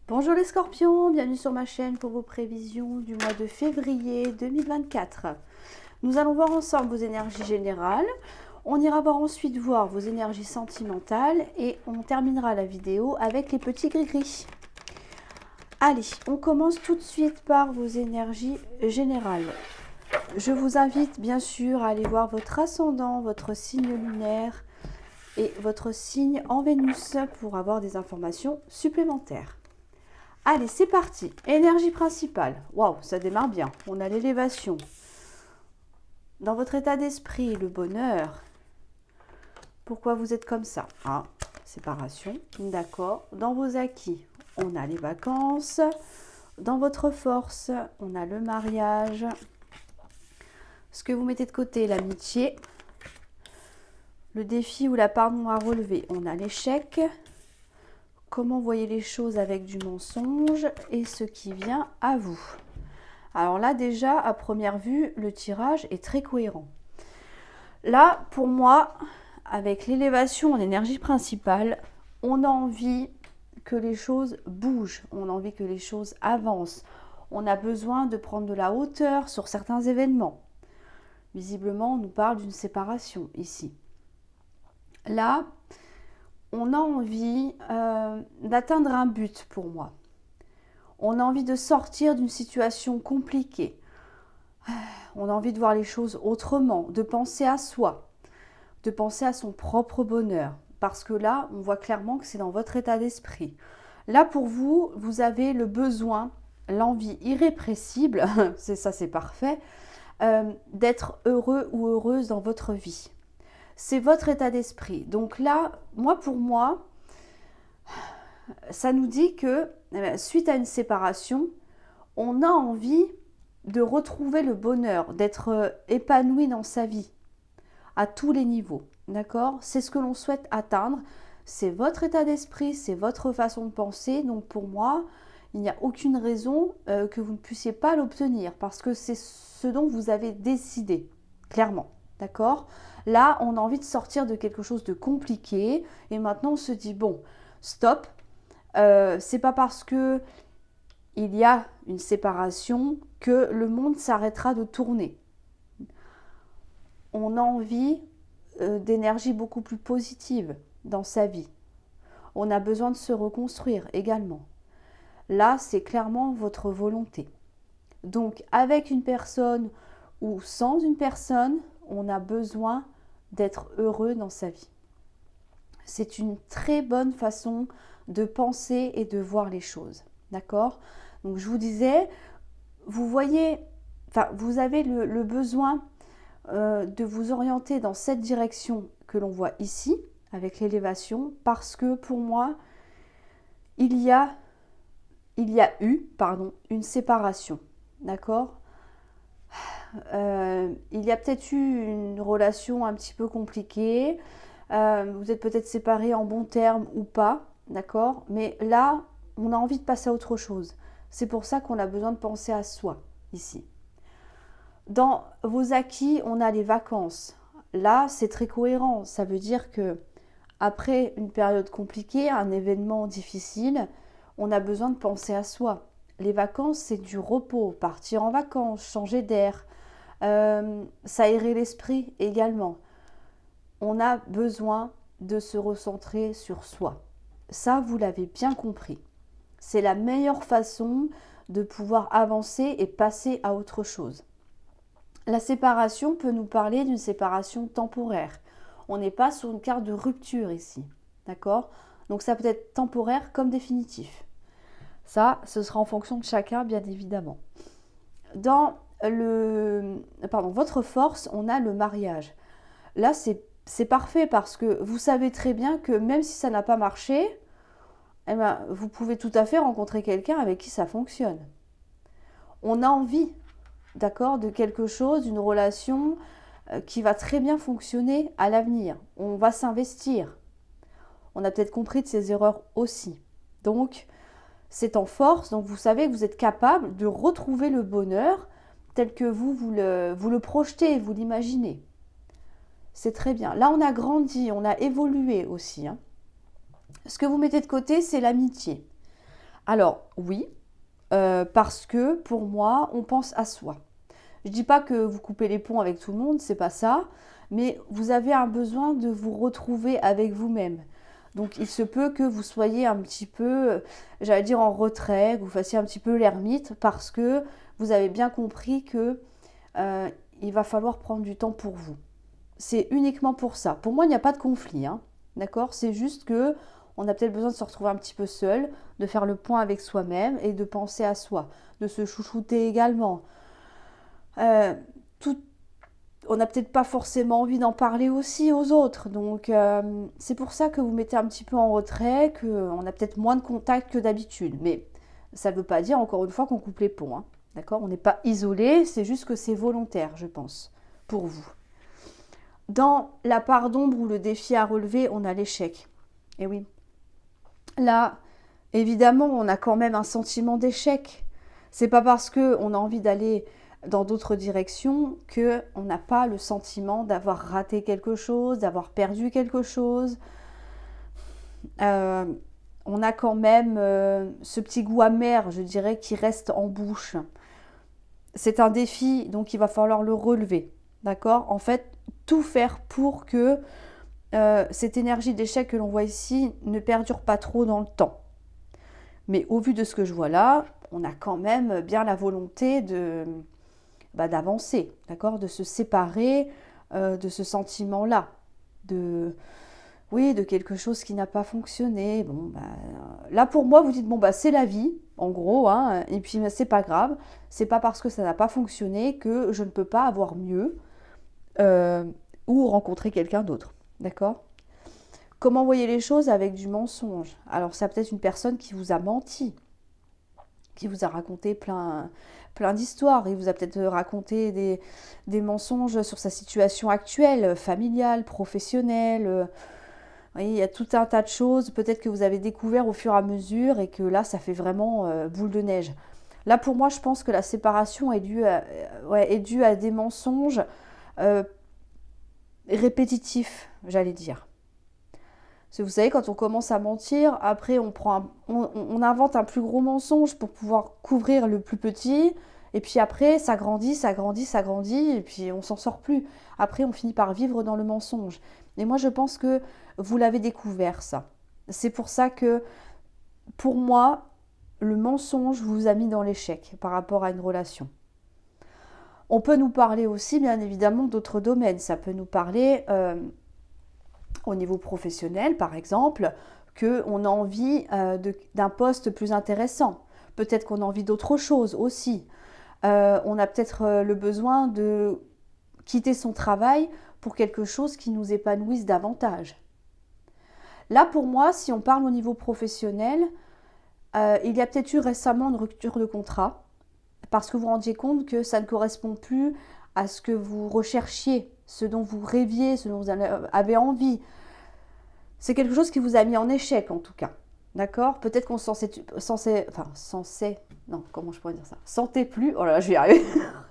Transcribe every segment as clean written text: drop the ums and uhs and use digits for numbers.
Bonjour les scorpions, bienvenue sur ma chaîne pour vos prévisions du mois de février 2024. Nous allons voir ensemble vos énergies générales. On ira ensuite voir vos énergies sentimentales et on terminera la vidéo avec les petits gris-gris. Allez, on commence tout de suite par vos énergies générales. Je vous invite bien sûr à aller voir votre ascendant, votre signe lunaire et votre signe en Vénus pour avoir des informations supplémentaires. Allez, c'est parti. Énergie principale. Waouh, ça démarre bien. On a l'élévation. Dans votre état d'esprit, le bonheur. Pourquoi vous êtes comme ça? Ah, séparation. D'accord. Dans vos acquis, on a les vacances. Dans votre force, on a le mariage. Ce que vous mettez de côté, l'amitié. Le défi ou la part non à relever, on a l'échec. Comment voyez les choses avec du mensonge et ce qui vient à vous. Alors là déjà, à première vue, le tirage est très cohérent. Là, pour moi, avec l'élévation en énergie principale, on a envie que les choses bougent, on a envie que les choses avancent. On a besoin de prendre de la hauteur sur certains événements. Visiblement, on nous parle d'une séparation ici. Là, on a envie d'atteindre un but pour moi. On a envie de sortir d'une situation compliquée. On a envie de voir les choses autrement, de penser à soi, de penser à son propre bonheur. Parce que là, on voit clairement que c'est dans votre état d'esprit. Là, pour vous, vous avez le besoin, l'envie irrépressible, c'est ça, c'est parfait, d'être heureux ou heureuse dans votre vie. C'est votre état d'esprit. Donc là, pour moi, ça nous dit que suite à une séparation, on a envie de retrouver le bonheur, d'être épanoui dans sa vie, à tous les niveaux. D'accord? C'est ce que l'on souhaite atteindre. C'est votre état d'esprit, c'est votre façon de penser. Donc pour moi, il n'y a aucune raison que vous ne puissiez pas l'obtenir parce que c'est ce dont vous avez décidé, clairement. D'accord? Là, on a envie de sortir de quelque chose de compliqué et maintenant on se dit, bon, stop, c'est pas parce que il y a une séparation que le monde s'arrêtera de tourner. On a envie d'énergie beaucoup plus positive dans sa vie. On a besoin de se reconstruire également. Là, c'est clairement votre volonté. Donc, avec une personne ou sans une personne, on a besoin d'être heureux dans sa vie. C'est une très bonne façon de penser et de voir les choses. D'accord? Donc, je vous disais, vous avez le besoin de vous orienter dans cette direction que l'on voit ici, avec l'élévation, parce que pour moi, il y a eu une séparation. D'accord? Il y a peut-être eu une relation un petit peu compliquée. Vous êtes peut-être séparés en bons termes ou pas. D'accord? Mais là, on a envie de passer à autre chose. C'est pour ça qu'on a besoin de penser à soi ici. Dans vos acquis, on a les vacances. Là, c'est très cohérent. Ça veut dire que après une période compliquée, un événement difficile, on a besoin de penser à soi. Les vacances, c'est du repos, partir en vacances, changer d'air, s'aérer l'esprit également. On a besoin de se recentrer sur soi. Ça, vous l'avez bien compris. C'est la meilleure façon de pouvoir avancer et passer à autre chose. La séparation peut nous parler d'une séparation temporaire. On n'est pas sur une carte de rupture ici. D'accord? Donc ça peut être temporaire comme définitif. Ça, ce sera en fonction de chacun, bien évidemment. Dans votre force, on a le mariage. Là, c'est parfait parce que vous savez très bien que même si ça n'a pas marché, eh ben, vous pouvez tout à fait rencontrer quelqu'un avec qui ça fonctionne. On a envie, d'accord, de quelque chose, d'une relation qui va très bien fonctionner à l'avenir. On va s'investir. On a peut-être compris de ses erreurs aussi. Donc, c'est en force, donc vous savez que vous êtes capable de retrouver le bonheur tel que vous le projetez, vous l'imaginez. C'est très bien. Là, on a grandi, on a évolué aussi. Ce que vous mettez de côté, c'est l'amitié. Alors, oui, parce que pour moi, on pense à soi. Je dis pas que vous coupez les ponts avec tout le monde, c'est pas ça, mais vous avez un besoin de vous retrouver avec vous-même. Donc il se peut que vous soyez un petit peu, j'allais dire en retrait, que vous fassiez un petit peu l'ermite parce que vous avez bien compris que il va falloir prendre du temps pour vous. C'est uniquement pour ça. Pour moi, il n'y a pas de conflit, hein. D'accord? C'est juste que on a peut-être besoin de se retrouver un petit peu seul, de faire le point avec soi-même et de penser à soi, de se chouchouter également. Euh, tout, on n'a peut-être pas forcément envie d'en parler aussi aux autres. Donc c'est pour ça que vous mettez un petit peu en retrait, qu'on a peut-être moins de contact que d'habitude. Mais ça ne veut pas dire, encore une fois, qu'on coupe les ponts, hein. D'accord? On n'est pas isolé, c'est juste que c'est volontaire, je pense, pour vous. Dans la part d'ombre ou le défi à relever, on a l'échec. Et oui, là, évidemment, on a quand même un sentiment d'échec. C'est pas parce qu'on a envie d'aller dans d'autres directions qu'on n'a pas le sentiment d'avoir raté quelque chose, d'avoir perdu quelque chose. Euh, on a quand même ce petit goût amer, je dirais, qui reste en bouche. C'est un défi, donc il va falloir le relever. D'accord? En fait, tout faire pour que cette énergie d'échec que l'on voit ici ne perdure pas trop dans le temps. Mais au vu de ce que je vois là, on a quand même bien la volonté d'avancer, d'accord, de se séparer de ce sentiment-là, oui, de quelque chose qui n'a pas fonctionné. Bon, là pour moi, vous dites bon c'est la vie, en gros, hein, et puis c'est pas grave, c'est pas parce que ça n'a pas fonctionné que je ne peux pas avoir mieux euh, ou rencontrer quelqu'un d'autre, d'accord? Comment voyez les choses avec du mensonge? Alors, c'est peut-être une personne qui vous a menti, qui vous a raconté plein d'histoires. Il vous a peut-être raconté des mensonges sur sa situation actuelle, familiale, professionnelle. Oui, il y a tout un tas de choses, peut-être que vous avez découvert au fur et à mesure et que là, ça fait vraiment boule de neige. Là, pour moi, je pense que la séparation est due à des mensonges euh, répétitifs, j'allais dire. Parce que vous savez, quand on commence à mentir, après on invente un plus gros mensonge pour pouvoir couvrir le plus petit. Et puis après, ça grandit, ça grandit, ça grandit, et puis on s'en sort plus. Après, on finit par vivre dans le mensonge. Et moi, je pense que vous l'avez découvert, ça. C'est pour ça que, pour moi, le mensonge vous a mis dans l'échec par rapport à une relation. On peut nous parler aussi, bien évidemment, d'autres domaines. Ça peut nous parler au niveau professionnel, par exemple, qu'on a envie d'un poste plus intéressant. Peut-être qu'on a envie d'autre chose aussi. On a peut-être le besoin de quitter son travail pour quelque chose qui nous épanouisse davantage. Là, pour moi, si on parle au niveau professionnel, il y a peut-être eu récemment une rupture de contrat parce que vous vous rendiez compte que ça ne correspond plus à ce que vous recherchiez, ce dont vous rêviez, ce dont vous avez envie. C'est quelque chose qui vous a mis en échec en tout cas. D'accord? Peut-être qu'on non, comment je pourrais dire ça? Sentait plus, oh là là, je vais y arriver,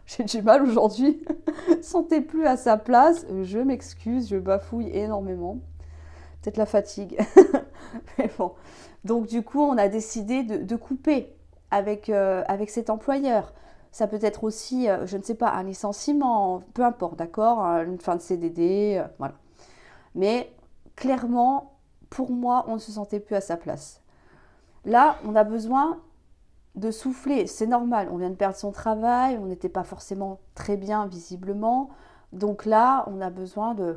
j'ai du mal aujourd'hui, sentait plus à sa place, je m'excuse, je bafouille énormément, peut-être la fatigue, mais bon. Donc du coup, on a décidé de couper avec cet employeur. Ça peut être aussi, je ne sais pas, un licenciement, peu importe, d'accord? Une fin de CDD, voilà. Mais clairement, pour moi, on ne se sentait plus à sa place. Là, on a besoin de souffler, c'est normal, on vient de perdre son travail, on n'était pas forcément très bien visiblement, donc là, on a besoin de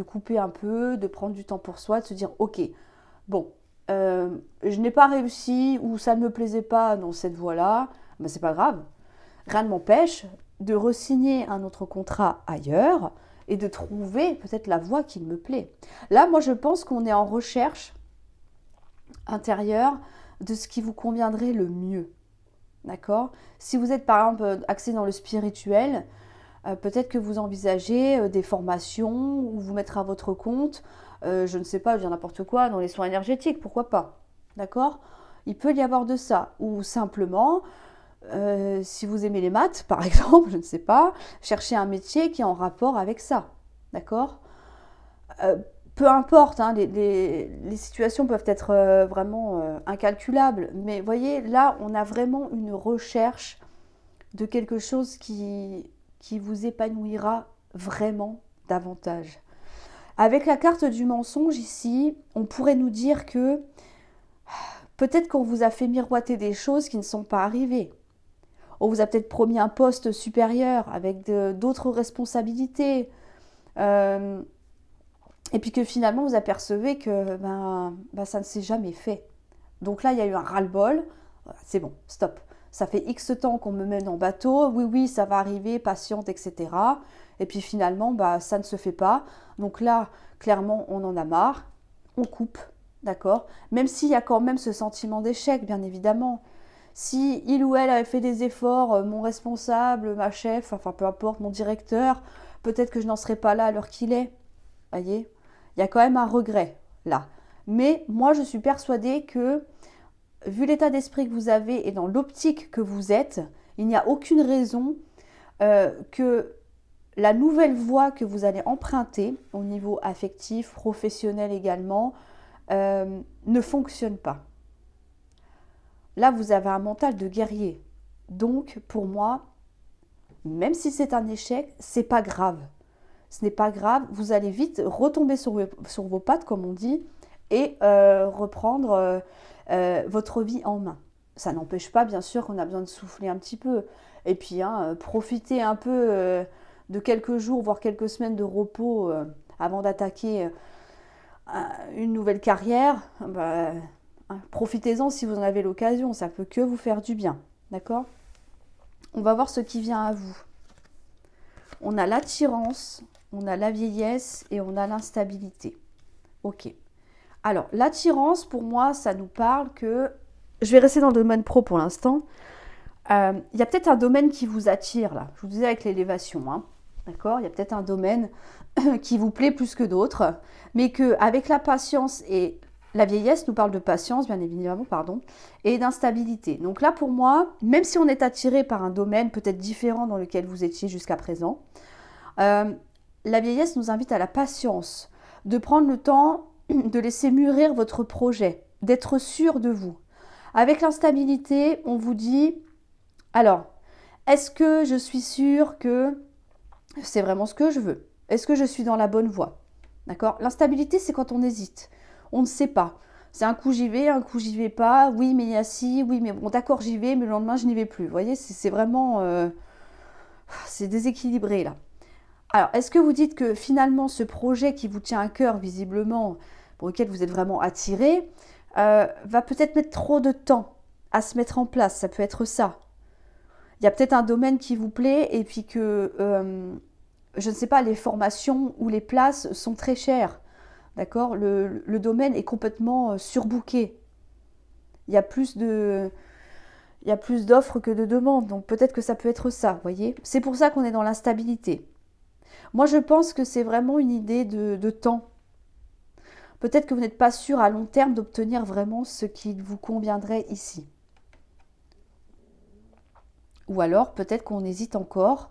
couper un peu, de prendre du temps pour soi, de se dire, ok, bon, je n'ai pas réussi ou ça ne me plaisait pas dans cette voie-là, ben c'est pas grave, rien ne m'empêche de re-signer un autre contrat ailleurs et de trouver peut-être la voie qui me plaît. Là, moi, je pense qu'on est en recherche intérieure de ce qui vous conviendrait le mieux. D'accord? Si vous êtes par exemple axé dans le spirituel, peut-être que vous envisagez des formations ou vous mettre à votre compte, je ne sais pas, je veux dire n'importe quoi, dans les soins énergétiques, pourquoi pas? D'accord? Il peut y avoir de ça. Ou simplement, si vous aimez les maths, par exemple, je ne sais pas, cherchez un métier qui est en rapport avec ça. D'accord? peu importe, hein, les situations peuvent être vraiment incalculables, mais voyez, là, on a vraiment une recherche de quelque chose qui vous épanouira vraiment davantage. Avec la carte du mensonge ici, on pourrait nous dire que peut-être qu'on vous a fait miroiter des choses qui ne sont pas arrivées. On vous a peut-être promis un poste supérieur avec d'autres responsabilités. Et puis que finalement vous apercevez que ça ne s'est jamais fait. Donc là, il y a eu un ras-le-bol. C'est bon, stop. Ça fait X temps qu'on me mène en bateau. Oui, oui, ça va arriver, patiente, etc. Et puis finalement, ça ne se fait pas. Donc là, clairement, on en a marre. On coupe, d'accord? Même s'il y a quand même ce sentiment d'échec, bien évidemment. Si il ou elle avait fait des efforts, mon responsable, ma chef, enfin peu importe, mon directeur, peut-être que je n'en serais pas là à l'heure qu'il est. Voyez? Il y a quand même un regret là. Mais moi, je suis persuadée que, vu l'état d'esprit que vous avez et dans l'optique que vous êtes, il n'y a aucune raison que la nouvelle voie que vous allez emprunter, au niveau affectif, professionnel également, ne fonctionne pas. Là, vous avez un mental de guerrier. Donc, pour moi, même si c'est un échec, c'est pas grave. Ce n'est pas grave, vous allez vite retomber sur vos pattes, comme on dit, et reprendre votre vie en main. Ça n'empêche pas, bien sûr, qu'on a besoin de souffler un petit peu. Et puis, profiter un peu de quelques jours, voire quelques semaines de repos avant d'attaquer une nouvelle carrière. Profitez-en si vous en avez l'occasion, ça peut que vous faire du bien. D'accord? On va voir ce qui vient à vous. On a l'attirance, on a la vieillesse et on a l'instabilité. Ok. Alors, l'attirance, pour moi, ça nous parle que... Je vais rester dans le domaine pro pour l'instant. Il y a peut-être un domaine qui vous attire, là. Je vous disais avec l'élévation, hein. D'accord? Il y a peut-être un domaine qui vous plaît plus que d'autres, mais qu'avec la patience et la vieillesse nous parle de patience, bien évidemment, pardon, et d'instabilité. Donc là, pour moi, même si on est attiré par un domaine peut-être différent dans lequel vous étiez jusqu'à présent, la vieillesse nous invite à la patience, de prendre le temps de laisser mûrir votre projet, d'être sûr de vous. Avec l'instabilité, on vous dit, alors, est-ce que je suis sûre que c'est vraiment ce que je veux? Est-ce que je suis dans la bonne voie? D'accord? L'instabilité, c'est quand on hésite. On ne sait pas. C'est un coup j'y vais, un coup j'y vais pas. Oui, mais il y a si, oui, mais bon, d'accord, j'y vais, mais le lendemain, je n'y vais plus. Vous voyez, c'est vraiment... c'est déséquilibré, là. Alors, est-ce que vous dites que finalement, ce projet qui vous tient à cœur, visiblement, pour lequel vous êtes vraiment attiré, va peut-être mettre trop de temps à se mettre en place? Ça peut être ça. Il y a peut-être un domaine qui vous plaît et puis que, je ne sais pas, les formations ou les places sont très chères. D'accord? Le domaine est complètement surbooké. Il y a plus d'offres que de demandes. Donc peut-être que ça peut être ça, vous voyez? C'est pour ça qu'on est dans l'instabilité. Moi, je pense que c'est vraiment une idée de temps. Peut-être que vous n'êtes pas sûr à long terme d'obtenir vraiment ce qui vous conviendrait ici. Ou alors, peut-être qu'on hésite encore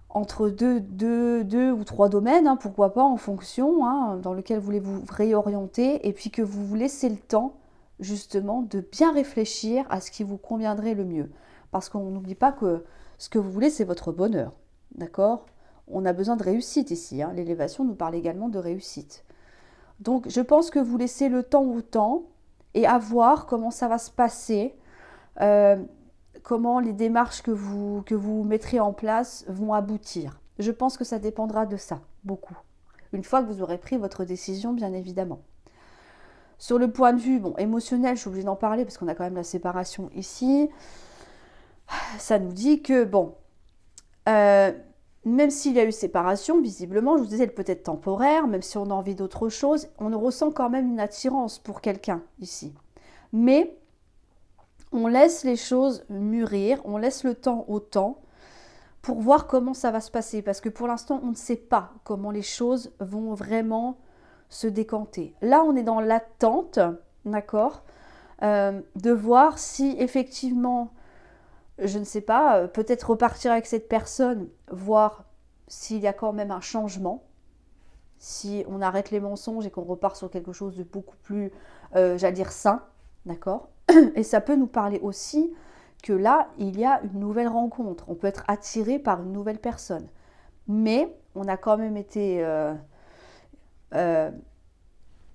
entre deux ou trois domaines, hein, pourquoi pas, en fonction, hein, dans lequel voulez-vous réorienter, et puis que vous vous laissez le temps, justement, de bien réfléchir à ce qui vous conviendrait le mieux. Parce qu'on n'oublie pas que ce que vous voulez, c'est votre bonheur. D'accord? On a besoin de réussite ici, hein. L'élévation nous parle également de réussite. Donc, je pense que vous laissez le temps au temps et à voir comment ça va se passer, comment les démarches que vous mettrez en place vont aboutir. Je pense que ça dépendra de ça, beaucoup. Une fois que vous aurez pris votre décision, bien évidemment. Sur le point de vue émotionnel, je suis obligée d'en parler parce qu'on a quand même la séparation ici. Ça nous dit que, même s'il y a eu séparation, visiblement, je vous disais, elle peut être temporaire, même si on a envie d'autre chose, on ressent quand même une attirance pour quelqu'un ici. Mais on laisse les choses mûrir, on laisse le temps au temps pour voir comment ça va se passer. Parce que pour l'instant, on ne sait pas comment les choses vont vraiment se décanter. Là, on est dans l'attente, d'accord, de voir si effectivement, je ne sais pas, peut-être repartir avec cette personne, voir s'il y a quand même un changement, si on arrête les mensonges et qu'on repart sur quelque chose de beaucoup plus, j'allais dire, sain, d'accord? Et ça peut nous parler aussi que là, il y a une nouvelle rencontre. On peut être attiré par une nouvelle personne. Mais on a quand même été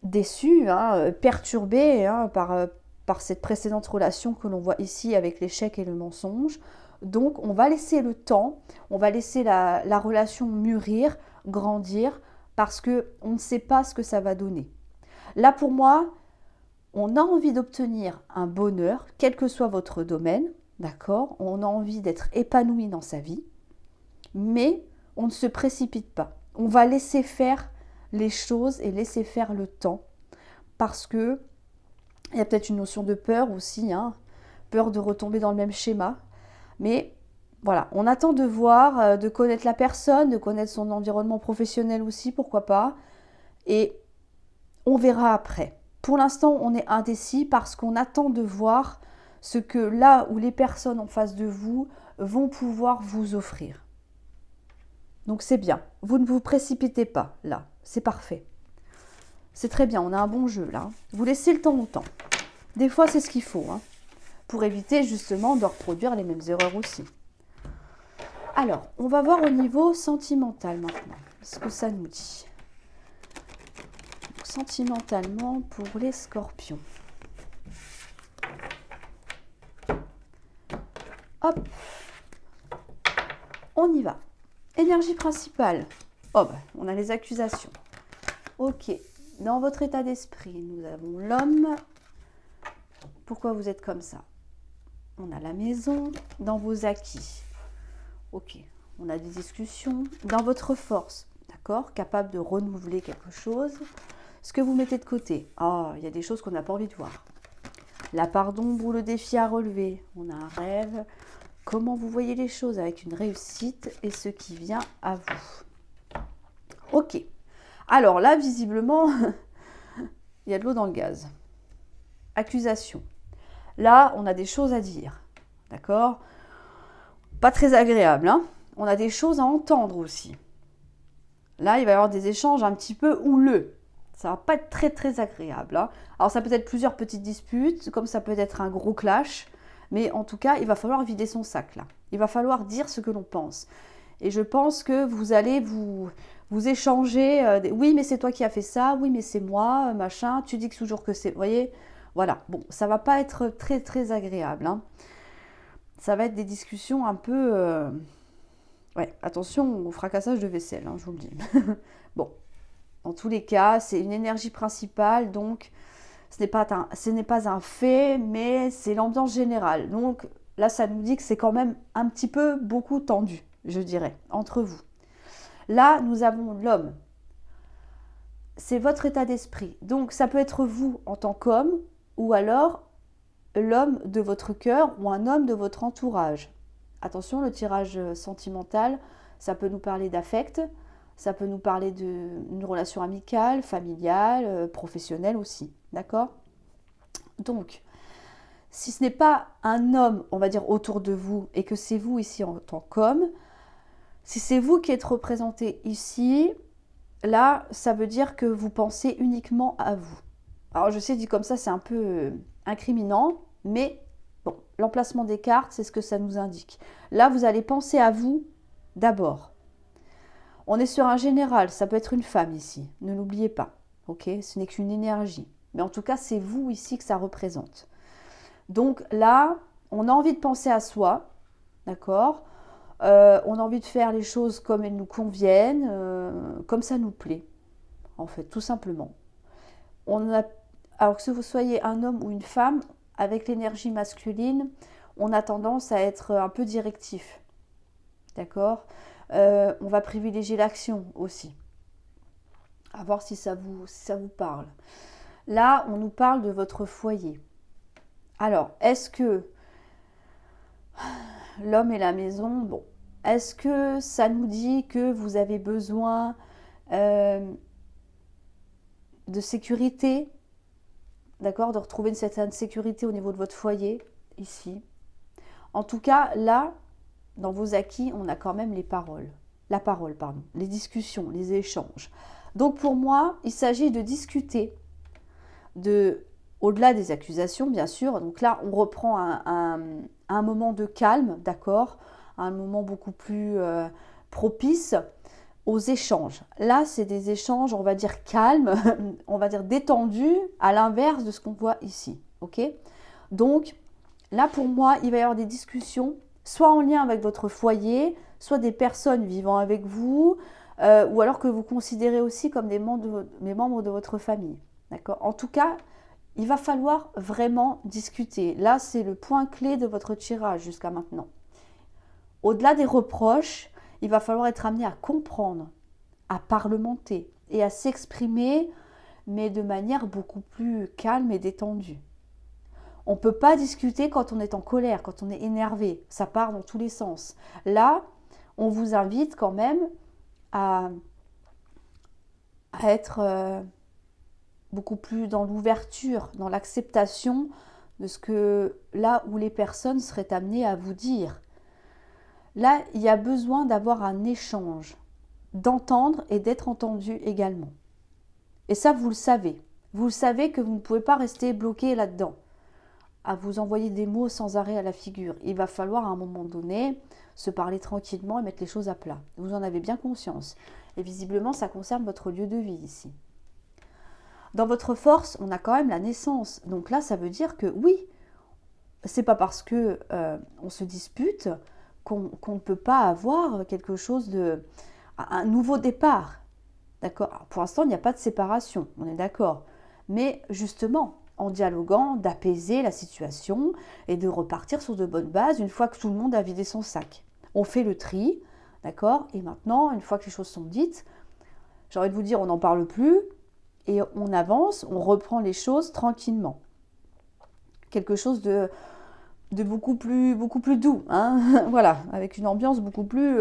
déçu, hein, perturbé, hein, par cette précédente relation que l'on voit ici avec l'échec et le mensonge. Donc on va laisser le temps, on va laisser la relation mûrir, grandir, parce qu'on ne sait pas ce que ça va donner. Là pour moi, on a envie d'obtenir un bonheur, quel que soit votre domaine, d'accord? On a envie d'être épanoui dans sa vie, mais on ne se précipite pas. On va laisser faire les choses et laisser faire le temps, parce que il y a peut-être une notion de peur aussi, hein, peur de retomber dans le même schéma. Mais voilà, on attend de voir, de connaître la personne, de connaître son environnement professionnel aussi, pourquoi pas. Et on verra après. Pour l'instant, on est indécis parce qu'on attend de voir ce que là où les personnes en face de vous vont pouvoir vous offrir. Donc c'est bien. Vous ne vous précipitez pas là. C'est parfait. C'est très bien. On a un bon jeu là. Vous laissez le temps au temps. Des fois, c'est ce qu'il faut, hein, pour éviter justement de reproduire les mêmes erreurs aussi. Alors, on va voir au niveau sentimental maintenant, ce que ça nous dit. Donc, sentimentalement pour les scorpions. Hop, on y va. Énergie principale. Oh, bah, on a les accusations. Ok, dans votre état d'esprit, nous avons l'homme. Pourquoi vous êtes comme ça? On a la maison. Dans vos acquis. Ok, on a des discussions. Dans votre force, d'accord? Capable de renouveler quelque chose. Ce que vous mettez de côté. Oh, il y a des choses qu'on n'a pas envie de voir. La part d'ombre ou le défi à relever. On a un rêve. Comment vous voyez les choses avec une réussite et ce qui vient à vous. Ok. Alors là, visiblement, il y a de l'eau dans le gaz. Accusation. Là, on a des choses à dire. D'accord? Pas très agréable, hein? On a des choses à entendre aussi. Là, il va y avoir des échanges un petit peu houleux. Ça va pas être très très agréable, hein? Alors ça peut être plusieurs petites disputes, comme ça peut être un gros clash. Mais en tout cas, il va falloir vider son sac là. Il va falloir dire ce que l'on pense. Et je pense que vous allez vous échanger. Oui, mais c'est toi qui as fait ça. Oui, mais c'est moi, machin. Tu dis toujours que c'est... Vous voyez? Voilà. Bon, ça va pas être très très agréable, hein. Ça va être des discussions un peu... Ouais, attention au fracassage de vaisselle, hein, je vous le dis. Bon, en tous les cas, c'est une énergie principale, donc ce n'est pas un fait, mais c'est l'ambiance générale. Donc là, ça nous dit que c'est quand même un petit peu beaucoup tendu, je dirais, entre vous. Là, nous avons l'homme. C'est votre état d'esprit. Donc ça peut être vous en tant qu'homme, ou alors l'homme de votre cœur ou un homme de votre entourage. Attention, le tirage sentimental, ça peut nous parler d'affect, ça peut nous parler d'une relation amicale, familiale, professionnelle aussi. D'accord? Donc, si ce n'est pas un homme, on va dire, autour de vous, et que c'est vous ici en tant qu'homme, si c'est vous qui êtes représenté ici, là, ça veut dire que vous pensez uniquement à vous. Alors, je sais, dit comme ça, c'est un peu incriminant, mais bon, l'emplacement des cartes, c'est ce que ça nous indique. Là, vous allez penser à vous d'abord. On est sur un général, ça peut être une femme ici, ne l'oubliez pas. Ok, ce n'est qu'une énergie. Mais en tout cas, c'est vous ici que ça représente. Donc là, on a envie de penser à soi, d'accord? On a envie de faire les choses comme elles nous conviennent, comme ça nous plaît, en fait, tout simplement. Alors que vous soyez un homme ou une femme, avec l'énergie masculine, on a tendance à être un peu directif, d'accord? On va privilégier l'action aussi, à voir si ça vous parle. Là, on nous parle de votre foyer. Alors, est-ce que l'homme et la maison, bon, est-ce que ça nous dit que vous avez besoin de sécurité, d'accord, de retrouver une certaine sécurité au niveau de votre foyer, ici. En tout cas, là, dans vos acquis, on a quand même les paroles. La parole, pardon. Les discussions, les échanges. Donc pour moi, il s'agit de discuter au-delà des accusations, bien sûr. Donc là, on reprend un moment de calme, d'accord, un moment beaucoup plus propice aux échanges. Là, c'est des échanges, on va dire calmes, on va dire détendus, à l'inverse de ce qu'on voit ici, ok? Donc là, pour moi, il va y avoir des discussions, soit en lien avec votre foyer, soit des personnes vivant avec vous, ou alors que vous considérez aussi comme des membres de votre famille, d'accord? En tout cas, il va falloir vraiment discuter. Là, c'est le point clé de votre tirage jusqu'à maintenant. Au-delà des reproches, il va falloir être amené à comprendre, à parlementer et à s'exprimer, mais de manière beaucoup plus calme et détendue. On ne peut pas discuter quand on est en colère, quand on est énervé. Ça part dans tous les sens. Là, on vous invite quand même à être beaucoup plus dans l'ouverture, dans l'acceptation de ce que là où les personnes seraient amenées à vous dire. Là, il y a besoin d'avoir un échange, d'entendre et d'être entendu également. Et ça, vous le savez. Vous le savez que vous ne pouvez pas rester bloqué là-dedans, à vous envoyer des mots sans arrêt à la figure. Il va falloir à un moment donné se parler tranquillement et mettre les choses à plat. Vous en avez bien conscience. Et visiblement, ça concerne votre lieu de vie ici. Dans votre force, on a quand même la naissance. Donc là, ça veut dire que oui, c'est pas parce que on se dispute qu'on ne peut pas avoir quelque chose un nouveau départ. D'accord? Pour l'instant, il n'y a pas de séparation, on est d'accord. Mais justement, en dialoguant, d'apaiser la situation et de repartir sur de bonnes bases une fois que tout le monde a vidé son sac. On fait le tri, d'accord? Et maintenant, une fois que les choses sont dites, j'ai envie de vous dire, on n'en parle plus et on avance, on reprend les choses tranquillement. Quelque chose de beaucoup plus doux, hein. Voilà, avec une ambiance beaucoup plus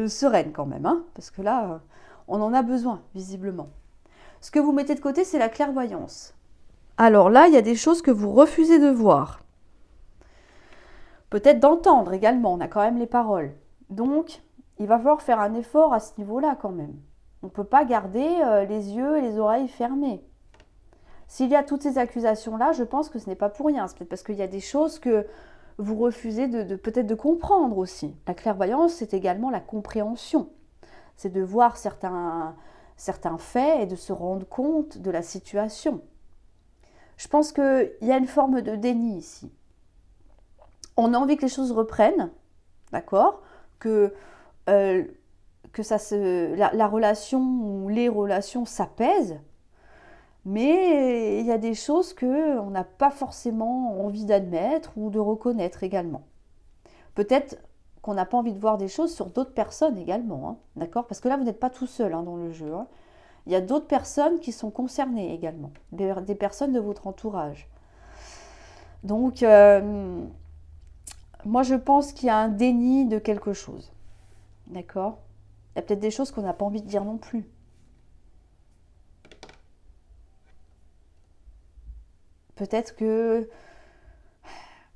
sereine quand même, hein, parce que là, on en a besoin, visiblement. Ce que vous mettez de côté, c'est la clairvoyance. Alors là, il y a des choses que vous refusez de voir. Peut-être d'entendre également, on a quand même les paroles. Donc, il va falloir faire un effort à ce niveau-là quand même. On ne peut pas garder les yeux et les oreilles fermés. S'il y a toutes ces accusations-là, je pense que ce n'est pas pour rien. C'est peut-être parce qu'il y a des choses que vous refusez peut-être de comprendre aussi. La clairvoyance, c'est également la compréhension. C'est de voir certains faits et de se rendre compte de la situation. Je pense qu'il y a une forme de déni ici. On a envie que les choses reprennent, d'accord ? Que la relation ou les relations s'apaisent, mais il y a des choses qu'on n'a pas forcément envie d'admettre ou de reconnaître également. Peut-être qu'on n'a pas envie de voir des choses sur d'autres personnes également, hein, d'accord ? Parce que là, vous n'êtes pas tout seul dans le jeu. Hein. Il y a d'autres personnes qui sont concernées également, des personnes de votre entourage. Donc, moi, je pense qu'il y a un déni de quelque chose, d'accord ? Il y a peut-être des choses qu'on n'a pas envie de dire non plus. Peut-être que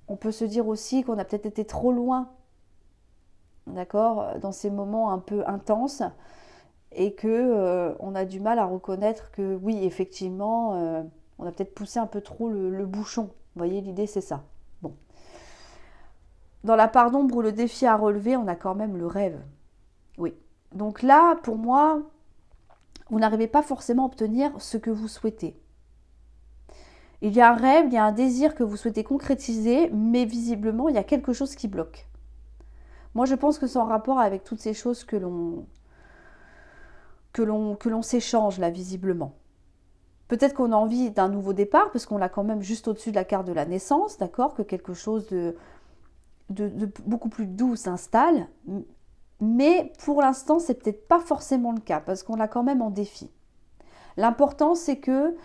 on peut se dire aussi qu'on a peut-être été trop loin, d'accord, dans ces moments un peu intenses, et que on a du mal à reconnaître que oui, effectivement, on a peut-être poussé un peu trop le bouchon. Vous voyez, l'idée c'est ça. Bon. Dans la part d'ombre ou le défi à relever, on a quand même le rêve. Oui. Donc là, pour moi, vous n'arrivez pas forcément à obtenir ce que vous souhaitez. Il y a un rêve, il y a un désir que vous souhaitez concrétiser, mais visiblement, il y a quelque chose qui bloque. Moi, je pense que c'est en rapport avec toutes ces choses que l'on s'échange là, visiblement. Peut-être qu'on a envie d'un nouveau départ, parce qu'on l'a quand même juste au-dessus de la carte de la naissance, d'accord, que quelque chose de beaucoup plus doux s'installe. Mais pour l'instant, c'est peut-être pas forcément le cas, parce qu'on l'a quand même en défi. L'important, c'est que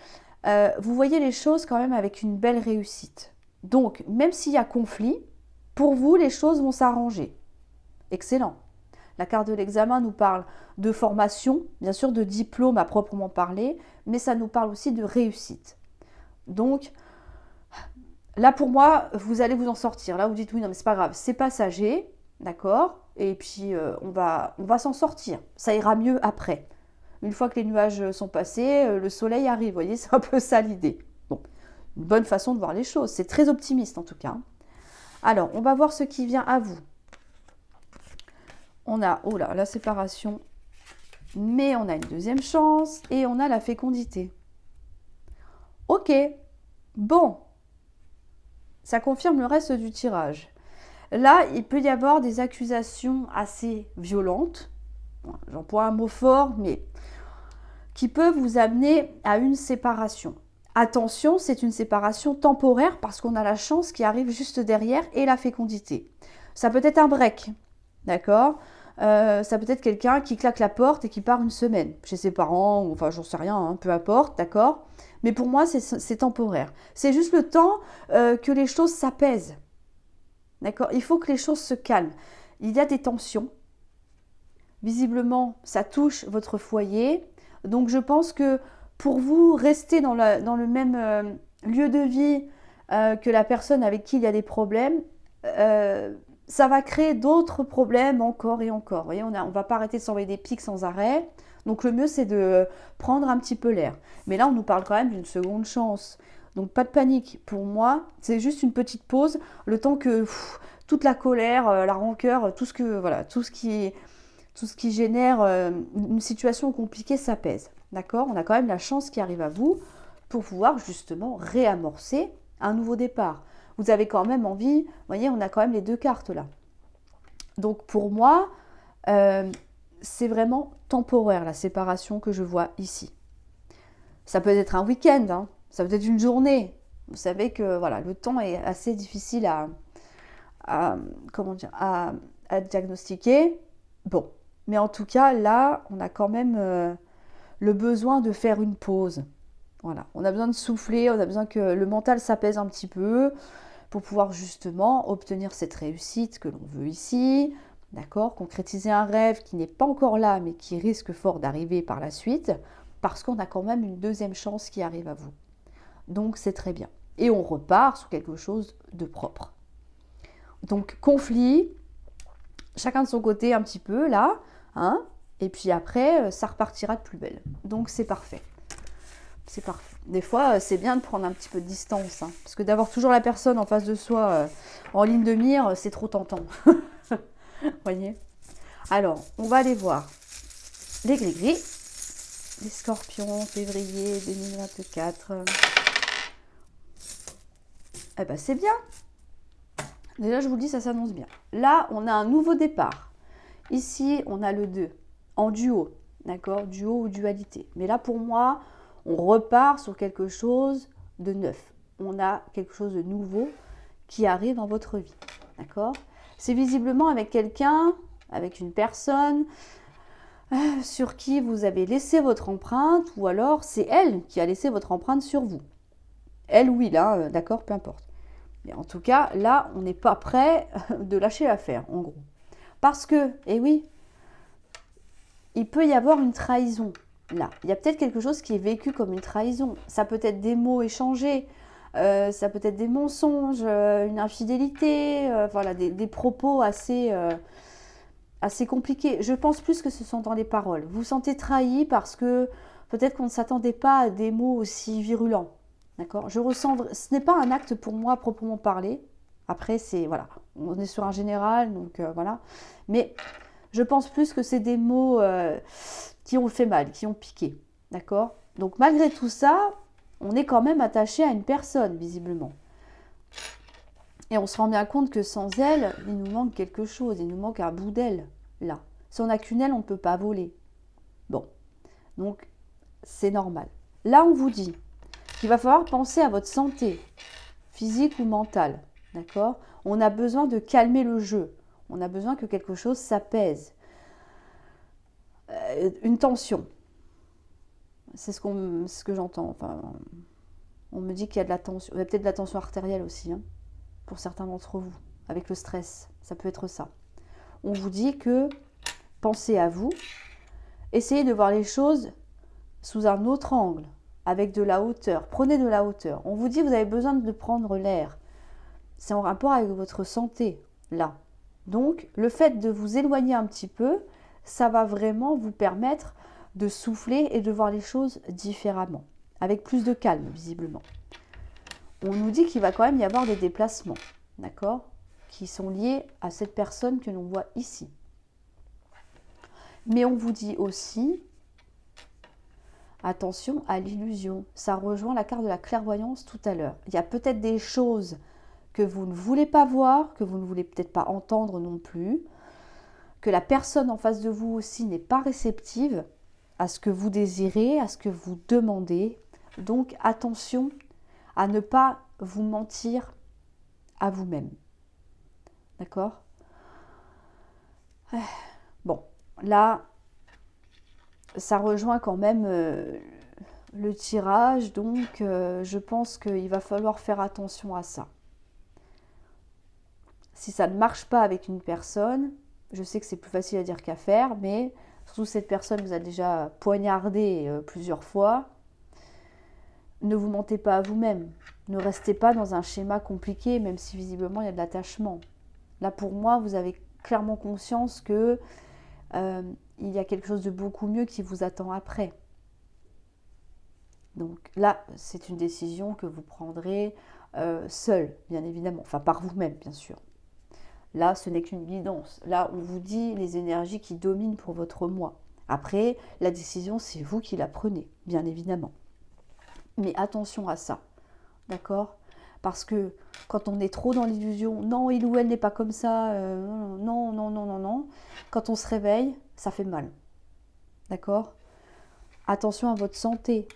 vous voyez les choses quand même avec une belle réussite. Donc, même s'il y a conflit, pour vous, les choses vont s'arranger. Excellent. La carte de l'examen nous parle de formation, bien sûr de diplôme à proprement parler, mais ça nous parle aussi de réussite. Donc, là pour moi, vous allez vous en sortir. Là, vous dites oui, non mais c'est pas grave, c'est passager, d'accord ? Et puis, on va s'en sortir. Ça ira mieux après. Une fois que les nuages sont passés, le soleil arrive. Vous voyez, c'est un peu ça l'idée. Bon, une bonne façon de voir les choses. C'est très optimiste en tout cas. Alors, on va voir ce qui vient à vous. On a, oh là, la séparation, mais on a une deuxième chance et on a la fécondité. Ok, bon, ça confirme le reste du tirage. Là, il peut y avoir des accusations assez violentes, j'emploie un mot fort, mais qui peuvent vous amener à une séparation. Attention, c'est une séparation temporaire parce qu'on a la chance qui arrive juste derrière et la fécondité. Ça peut être un break, d'accord ? Ça peut être quelqu'un qui claque la porte et qui part une semaine chez ses parents, ou enfin j'en sais rien, hein, peu importe, d'accord ? Mais pour moi, c'est temporaire. C'est juste le temps que les choses s'apaisent. D'accord ? Il faut que les choses se calment. Il y a des tensions. Visiblement, ça touche votre foyer. Donc je pense que pour vous, rester dans le même lieu de vie que la personne avec qui il y a des problèmes, ça va créer d'autres problèmes encore et encore. Vous voyez, on ne va pas arrêter de s'envoyer des pics sans arrêt. Donc le mieux, c'est de prendre un petit peu l'air. Mais là, on nous parle quand même d'une seconde chance. Donc pas de panique. Pour moi, c'est juste une petite pause, le temps que toute la colère, la rancœur, tout ce qui génère une situation compliquée s'apaise. D'accord ? On a quand même la chance qui arrive à vous pour pouvoir justement réamorcer un nouveau départ. Vous avez quand même envie, vous voyez, on a quand même les deux cartes là. Donc pour moi, c'est vraiment temporaire la séparation que je vois ici. Ça peut être un week-end, hein, ça peut être une journée. Vous savez que voilà, le temps est assez difficile à diagnostiquer. Bon, mais en tout cas, là, on a quand même le besoin de faire une pause. Voilà, on a besoin de souffler, on a besoin que le mental s'apaise un petit peu pour pouvoir justement obtenir cette réussite que l'on veut ici, d'accord, concrétiser un rêve qui n'est pas encore là, mais qui risque fort d'arriver par la suite, parce qu'on a quand même une deuxième chance qui arrive à vous. Donc c'est très bien. Et on repart sur quelque chose de propre. Donc conflit, chacun de son côté un petit peu là, hein, et puis après ça repartira de plus belle. Donc c'est parfait. C'est parfait. Des fois, c'est bien de prendre un petit peu de distance, hein, parce que d'avoir toujours la personne en face de soi en ligne de mire, c'est trop tentant. Voyez. Alors, on va aller voir les gris-gris, les scorpions, février 2024. Eh ben, c'est bien. Déjà, je vous le dis, ça s'annonce bien. Là, on a un nouveau départ. Ici, on a le 2, en duo, d'accord, duo ou dualité. Mais là, pour moi, on repart sur quelque chose de neuf. On a quelque chose de nouveau qui arrive dans votre vie, d'accord ? C'est visiblement avec quelqu'un, avec une personne sur qui vous avez laissé votre empreinte, ou alors c'est elle qui a laissé votre empreinte sur vous. Elle ou il, hein, d'accord, peu importe. Mais en tout cas, là, on n'est pas prêt de lâcher l'affaire, en gros. Parce que, eh oui, il peut y avoir une trahison. Là, il y a peut-être quelque chose qui est vécu comme une trahison. Ça peut être des mots échangés, ça peut être des mensonges, une infidélité, voilà, des propos assez compliqués. Je pense plus que ce sont dans les paroles. Vous vous sentez trahi parce que peut-être qu'on ne s'attendait pas à des mots aussi virulents. D'accord ? Je ressens, ce n'est pas un acte pour moi proprement parlé. Après, c'est, voilà, on est sur un général, donc voilà. Mais je pense plus que c'est des mots qui ont fait mal, qui ont piqué. D'accord ? Donc malgré tout ça, on est quand même attaché à une personne, visiblement. Et on se rend bien compte que sans elle, il nous manque quelque chose, il nous manque un bout d'aile, là. Si on n'a qu'une aile, on ne peut pas voler. Bon, donc c'est normal. Là, on vous dit qu'il va falloir penser à votre santé, physique ou mentale, d'accord ? On a besoin de calmer le jeu, on a besoin que quelque chose s'apaise. Une tension, c'est ce que j'entends, enfin, on me dit qu'il y a de la tension, il y a peut-être de la tension artérielle aussi, hein, pour certains d'entre vous, avec le stress, ça peut être ça. On vous dit que pensez à vous, essayez de voir les choses sous un autre angle, avec de la hauteur, prenez de la hauteur. On vous dit que vous avez besoin de prendre l'air. C'est en rapport avec votre santé, là. Donc, le fait de vous éloigner un petit peu, ça va vraiment vous permettre de souffler et de voir les choses différemment, avec plus de calme, visiblement. On nous dit qu'il va quand même y avoir des déplacements, d'accord, qui sont liés à cette personne que l'on voit ici. Mais on vous dit aussi, attention à l'illusion. Ça rejoint la carte de la clairvoyance tout à l'heure. Il y a peut-être des choses que vous ne voulez pas voir, que vous ne voulez peut-être pas entendre non plus, que la personne en face de vous aussi n'est pas réceptive à ce que vous désirez, à ce que vous demandez. Donc attention à ne pas vous mentir à vous-même. D'accord? Bon, là, ça rejoint quand même le tirage, donc je pense qu'il va falloir faire attention à ça. Si ça ne marche pas avec une personne, je sais que c'est plus facile à dire qu'à faire, mais surtout cette personne vous a déjà poignardé plusieurs fois, ne vous mentez pas à vous-même. Ne restez pas dans un schéma compliqué, même si visiblement il y a de l'attachement. Là, pour moi, vous avez clairement conscience que il y a quelque chose de beaucoup mieux qui vous attend après. Donc là, c'est une décision que vous prendrez seul, bien évidemment. Enfin, par vous-même, bien sûr. Là, ce n'est qu'une guidance. Là, on vous dit les énergies qui dominent pour votre moi. Après, la décision, c'est vous qui la prenez, bien évidemment. Mais attention à ça, d'accord? Parce que quand on est trop dans l'illusion, non, il ou elle n'est pas comme ça, non, non, non, non, non. Quand on se réveille, ça fait mal, d'accord? Attention à votre santé,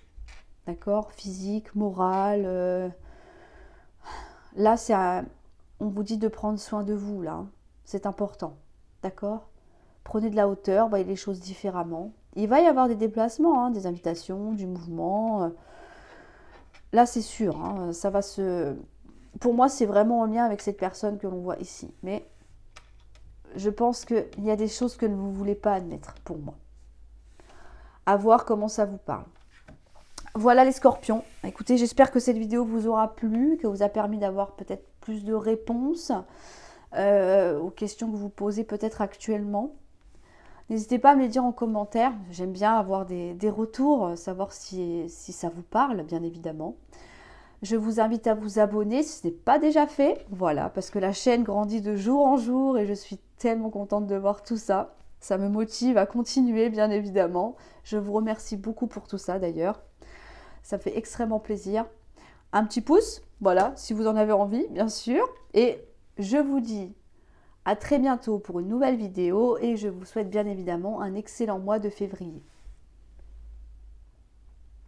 d'accord? Physique, morale. Là, on vous dit de prendre soin de vous, là. C'est important, d'accord? Prenez de la hauteur, voyez les choses différemment. Il va y avoir des déplacements, des invitations, du mouvement. Là, c'est sûr, ça va se... Pour moi, c'est vraiment en lien avec cette personne que l'on voit ici. Mais je pense qu'il y a des choses que vous ne voulez pas admettre, pour moi. À voir comment ça vous parle. Voilà les scorpions. Écoutez, j'espère que cette vidéo vous aura plu, que vous a permis d'avoir peut-être plus de réponses aux questions que vous posez peut-être actuellement. N'hésitez pas à me les dire en commentaire. J'aime bien avoir des retours, savoir si ça vous parle, bien évidemment. Je vous invite à vous abonner si ce n'est pas déjà fait. Voilà, parce que la chaîne grandit de jour en jour et je suis tellement contente de voir tout ça. Ça me motive à continuer, bien évidemment. Je vous remercie beaucoup pour tout ça, d'ailleurs. Ça fait extrêmement plaisir. Un petit pouce, voilà, si vous en avez envie, bien sûr. Et je vous dis à très bientôt pour une nouvelle vidéo et je vous souhaite bien évidemment un excellent mois de février.